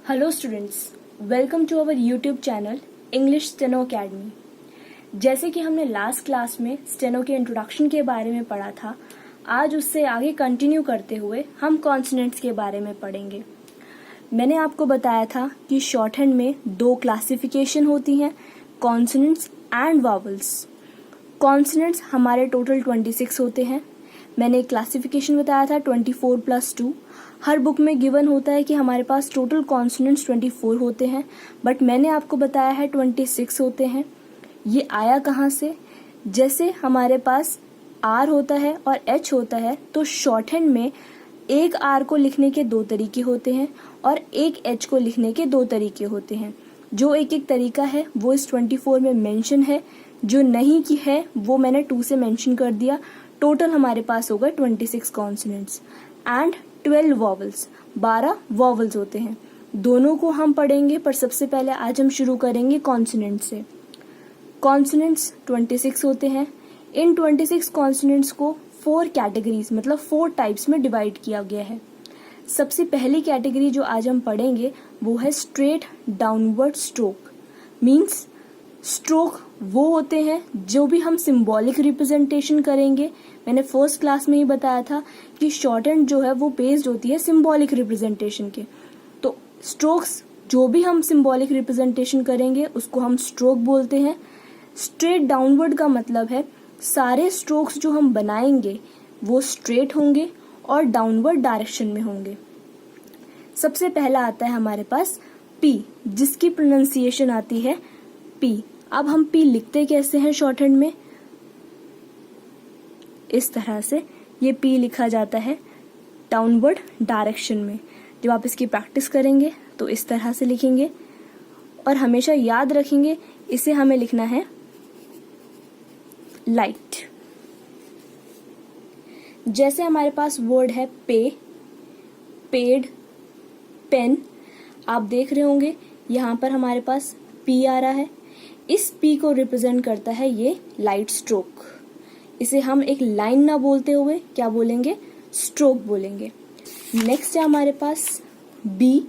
Hello students, welcome to our YouTube channel English steno academy. जैसे कि हमने last class में स्टेनो के इंट्रोडक्शन के बारे में पढ़ा था, आज उससे आगे कंटिन्यू करते हुए हम कॉन्सोनेंट्स के बारे में पढ़ेंगे। मैंने आपको बताया था कि शॉर्ट हैंड में दो क्लासिफिकेशन होती हैं, कॉन्सोनेंट्स एंड वावल्स। कॉन्सोनेंट्स हमारे टोटल 26 होते हैं। मैंने एक क्लासिफिकेशन बताया था 24+2। हर बुक में गिवन होता है कि हमारे पास टोटल कॉन्सोनेंट्स 24 होते हैं, बट मैंने आपको बताया है 26 होते हैं। ये आया कहाँ से? जैसे हमारे पास आर होता है और एच होता है, तो शॉर्ट हैंड में एक आर को लिखने के दो तरीके होते हैं और एक एच को लिखने के दो तरीके होते हैं। जो एक एक तरीका है वो इस 24 में मेंशन है, जो नहीं की है वो मैंने 2 से मेंशन कर दिया। टोटल हमारे पास होगा 26 कॉन्सोनेंट्स एंड 12 वॉवल्स। 12 वॉवल्स होते हैं। दोनों को हम पढ़ेंगे, पर सबसे पहले आज हम शुरू करेंगे कॉन्सोनेंट से। कॉन्सोनेंट्स 26 होते हैं। इन 26 कॉन्सोनेंट्स को 4 कैटेगरीज मतलब 4 टाइप्स में डिवाइड किया गया है। सबसे पहली कैटेगरी जो आज हम पढ़ेंगे वो है straight downward stroke. Means stroke वो होते हैं जो भी हम सिंबॉलिक रिप्रेजेंटेशन करेंगे। मैंने फर्स्ट क्लास में ही बताया था कि शॉर्ट हैंड जो है वो बेस्ड होती है सिंबॉलिक रिप्रेजेंटेशन के। तो स्ट्रोक्स जो भी हम सिंबॉलिक रिप्रेजेंटेशन करेंगे उसको हम स्ट्रोक बोलते हैं। स्ट्रेट डाउनवर्ड का मतलब है सारे स्ट्रोक्स जो हम बनाएंगे वो स्ट्रेट होंगे और डाउनवर्ड डायरेक्शन में होंगे। सबसे पहला आता है हमारे पास पी, जिसकी प्रोनाउंसिएशन आती है पी। अब हम पी लिखते कैसे हैं शॉर्ट हैंड में? इस तरह से ये पी लिखा जाता है डाउनवर्ड डायरेक्शन में। जब आप इसकी प्रैक्टिस करेंगे तो इस तरह से लिखेंगे और हमेशा याद रखेंगे इसे हमें लिखना है लाइट। जैसे हमारे पास वर्ड है पे, पेड, पेन। आप देख रहे होंगे यहाँ पर हमारे पास पी आ रहा है। इस पी को रिप्रेजेंट करता है ये लाइट स्ट्रोक। इसे हम एक लाइन ना बोलते हुए क्या बोलेंगे? स्ट्रोक बोलेंगे। नेक्स्ट है हमारे पास बी।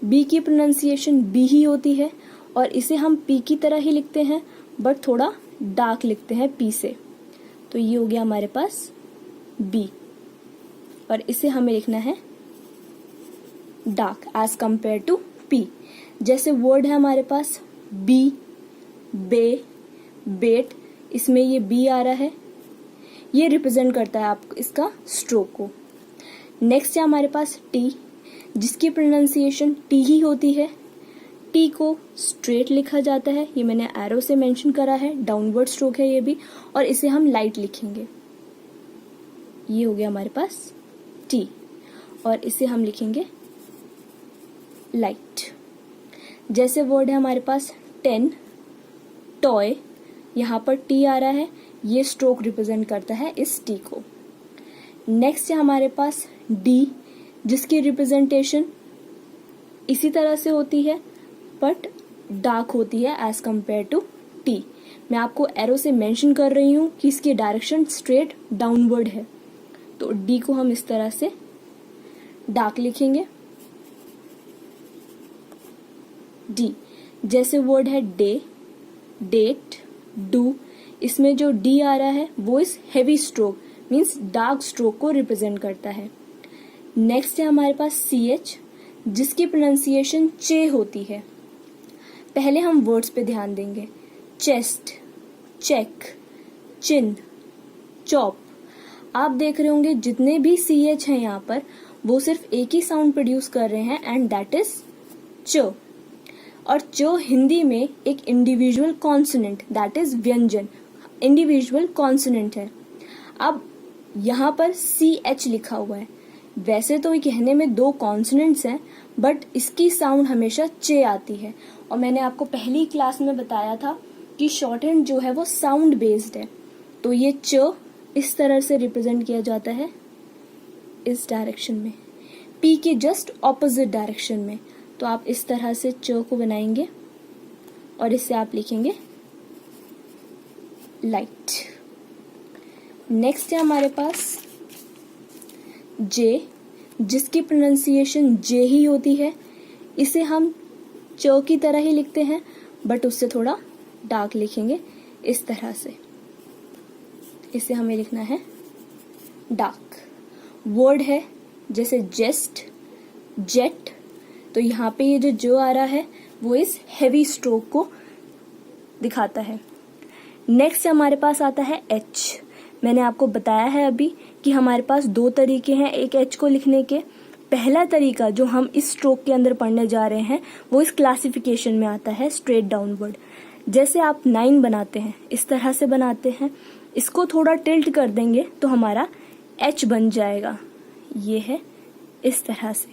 बी की प्रोनाउंसिएशन बी ही होती है और इसे हम पी की तरह ही लिखते हैं, बट थोड़ा डार्क लिखते हैं पी से। तो ये हो गया हमारे पास बी और इसे हमें लिखना है dark as compare to P. जैसे वर्ड है हमारे पास बी, बे, बेट। इसमें ये बी आ रहा है, ये रिप्रेजेंट करता है आपको इसका स्ट्रोक को। नेक्स्ट है हमारे पास टी, जिसकी प्रोनाउंसिएशन टी ही होती है। टी को स्ट्रेट लिखा जाता है, ये मैंने एरो से मेंशन करा है। डाउनवर्ड स्ट्रोक है ये भी, और इसे हम लाइट लिखेंगे। ये हो गया हमारे पास टी और इसे हम लिखेंगे लाइट। जैसे वर्ड है हमारे पास 10, टॉय। यहाँ पर टी आ रहा है, ये स्ट्रोक रिप्रेजेंट करता है इस टी को। नेक्स्ट है हमारे पास डी, जिसकी रिप्रेजेंटेशन इसी तरह से होती है बट डार्क होती है एज कंपेयर टू टी। मैं आपको एरो से मेंशन कर रही हूँ कि इसकी डायरेक्शन स्ट्रेट डाउनवर्ड है। तो डी को हम इस तरह से डार्क लिखेंगे, डी। जैसे वर्ड है डे, डेट, डू। इसमें जो डी आ रहा है वो इस heavy stroke means dark stroke को रिप्रेजेंट करता है। नेक्स्ट है हमारे पास सी एच, जिसकी प्रोनाउंसिएशन चे होती है। पहले हम वर्ड्स पे ध्यान देंगे। चेस्ट, चेक, चिन, चॉप। आप देख रहे होंगे जितने भी सी एच हैं यहाँ पर वो सिर्फ एक ही साउंड प्रोड्यूस कर रहे हैं एंड दैट इज च। और जो हिंदी में एक इंडिविजुअल कॉन्सोनेंट दैट इज व्यंजन, इंडिविजुअल कॉन्सोनेंट है। अब यहाँ पर सी एच लिखा हुआ है। वैसे तो ये कहने में दो कॉन्सोनेंट्स हैं, बट इसकी साउंड हमेशा चे आती है। और मैंने आपको पहली क्लास में बताया था कि शॉर्ट हैंड जो है वो साउंड बेस्ड है। तो ये च इस तरह से रिप्रेजेंट किया जाता है इस डायरेक्शन में, पी के जस्ट ऑपोजिट डायरेक्शन में। तो आप इस तरह से च को बनाएंगे और इससे आप लिखेंगे लाइट। नेक्स्ट है हमारे पास जे, जिसकी प्रोनाउंसिएशन जे ही होती है। इसे हम च की तरह ही लिखते हैं, बट उससे थोड़ा डार्क लिखेंगे इस तरह से। इसे हमें लिखना है डार्क। वर्ड है जैसे जेस्ट, जेट, तो यहाँ पे ये जो आ रहा है वो इस हेवी स्ट्रोक को दिखाता है। नेक्स्ट हमारे पास आता है एच। मैंने आपको बताया है अभी कि हमारे पास दो तरीके हैं एक एच को लिखने के। पहला तरीका जो हम इस स्ट्रोक के अंदर पढ़ने जा रहे हैं वो इस क्लासिफिकेशन में आता है स्ट्रेट डाउनवर्ड। जैसे आप 9 बनाते हैं इस तरह से बनाते हैं, इसको थोड़ा टिल्ट कर देंगे तो हमारा एच बन जाएगा। ये है इस तरह से,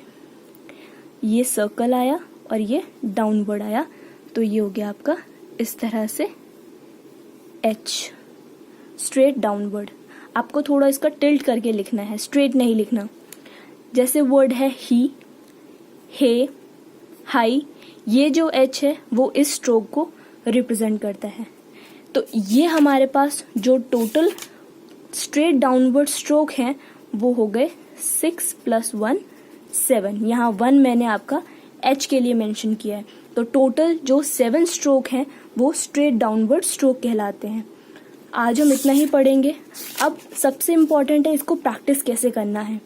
ये सर्कल आया और ये डाउनवर्ड आया, तो ये हो गया आपका इस तरह से एच, स्ट्रेट डाउनवर्ड। आपको थोड़ा इसका टिल्ट करके लिखना है, स्ट्रेट नहीं लिखना। जैसे वर्ड है ही, हे, हाई, ये जो एच है वो इस स्ट्रोक को रिप्रेजेंट करता है। तो ये हमारे पास जो टोटल स्ट्रेट डाउनवर्ड स्ट्रोक हैं वो हो गए 6 + 1 7। यहाँ 1 मैंने आपका एच के लिए मेंशन किया है। तो टोटल जो 7 स्ट्रोक हैं वो स्ट्रेट डाउनवर्ड स्ट्रोक कहलाते हैं। आज हम इतना ही पढ़ेंगे। अब सबसे इम्पोर्टेंट है इसको प्रैक्टिस कैसे करना है।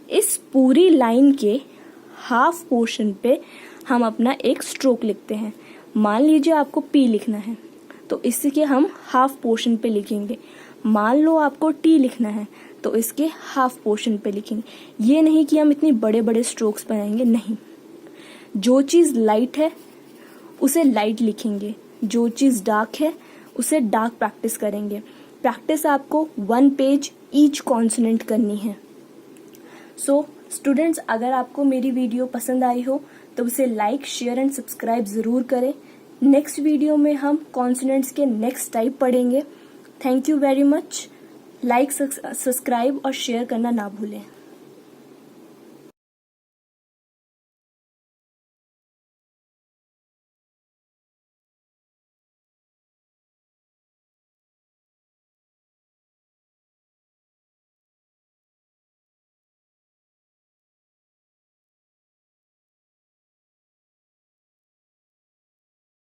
इस पूरी लाइन के हाफ पोर्शन पे हम अपना एक स्ट्रोक लिखते हैं। मान लीजिए आपको पी लिखना है तो इसके हम हाफ पोर्शन पे लिखेंगे। मान लो आपको टी लिखना है तो इसके हाफ पोर्शन पे लिखेंगे। ये नहीं कि हम इतनी बड़े बड़े स्ट्रोक्स बनाएंगे, नहीं। जो चीज़ लाइट है उसे लाइट लिखेंगे, जो चीज़ डार्क है उसे डार्क प्रैक्टिस करेंगे। प्रैक्टिस आपको 1 पेज ईच कॉन्सोनेंट करनी है। सो स्टूडेंट्स, अगर आपको मेरी वीडियो पसंद आई हो तो उसे लाइक, शेयर एंड सब्सक्राइब ज़रूर करें। नेक्स्ट वीडियो में हम कॉन्सोनेंट्स के नेक्स्ट टाइप पढ़ेंगे। Thank you very much. Like, subscribe और शेयर करना ना भूलें।